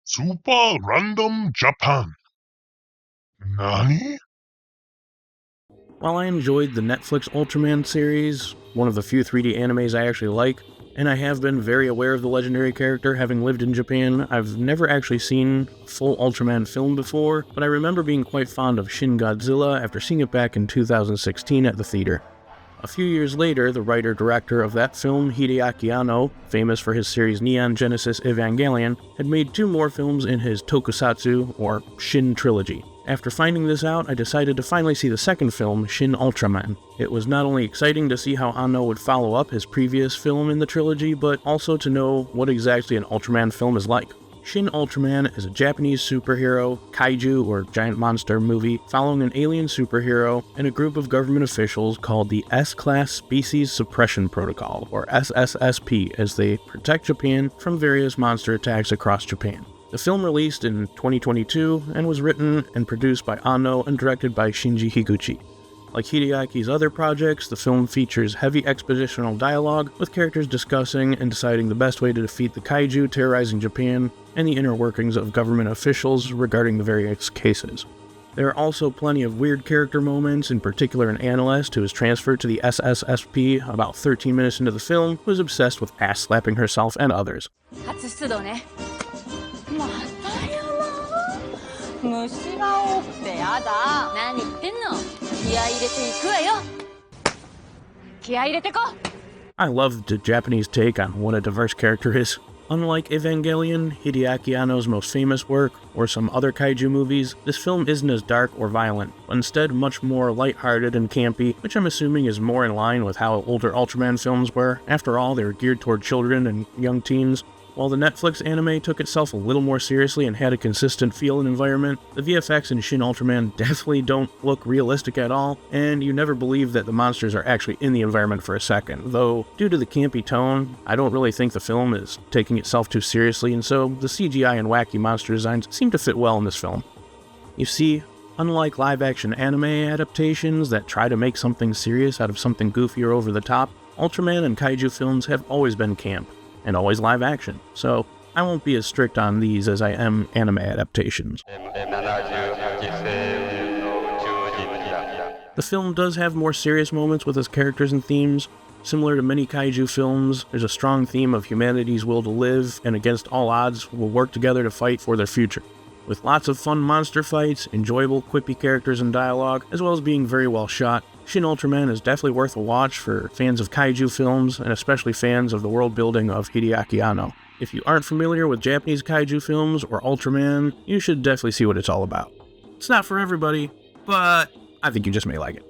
Super Random Japan. Nani? While I enjoyed the Netflix Ultraman series, one of the few 3D animes I actually like, and I have been very aware of the legendary character having lived in Japan, I've never actually seen a full Ultraman film before, but I remember being quite fond of Shin Godzilla after seeing it back in 2016 at the theater. A few years later, the writer-director of that film, Hideaki Anno, famous for his series Neon Genesis Evangelion, had made 2 more films in his tokusatsu, or Shin Trilogy. After finding this out, I decided to finally see the second film, Shin Ultraman. It was not only exciting to see how Anno would follow up his previous film in the trilogy, but also to know what exactly an Ultraman film is like. Shin Ultraman is a Japanese superhero, kaiju or giant monster movie following an alien superhero and a group of government officials called the S-Class Species Suppression Protocol, or SSSP, as they protect Japan from various monster attacks across Japan. The film released in 2022 and was written and produced by Anno and directed by Shinji Higuchi. Like Hideaki's other projects, the film features heavy expositional dialogue, with characters discussing and deciding the best way to defeat the kaiju terrorizing Japan, and the inner workings of government officials regarding the various cases. There are also plenty of weird character moments, in particular an analyst who is transferred to the SSSP about 13 minutes into the film, who is obsessed with ass-slapping herself and others. I love the Japanese take on what a diverse character is. Unlike Evangelion, Hideaki Anno's most famous work, or some other kaiju movies, this film isn't as dark or violent, but instead much more lighthearted and campy, which I'm assuming is more in line with how older Ultraman films were. After all, they were geared toward children and young teens. While the Netflix anime took itself a little more seriously and had a consistent feel and environment, the VFX in Shin Ultraman definitely don't look realistic at all, and you never believe that the monsters are actually in the environment for a second, though due to the campy tone, I don't really think the film is taking itself too seriously, and so the CGI and wacky monster designs seem to fit well in this film. You see, unlike live-action anime adaptations that try to make something serious out of something goofy or over the top, Ultraman and kaiju films have always been camp, and always live action, so I won't be as strict on these as I am anime adaptations. The film does have more serious moments with its characters and themes. Similar to many kaiju films, there's a strong theme of humanity's will to live, and against all odds, will work together to fight for their future. With lots of fun monster fights, enjoyable quippy characters and dialogue, as well as being very well shot, Shin Ultraman is definitely worth a watch for fans of kaiju films, and especially fans of the world building of Hideaki Anno. If you aren't familiar with Japanese kaiju films or Ultraman, you should definitely see what it's all about. It's not for everybody, but I think you just may like it.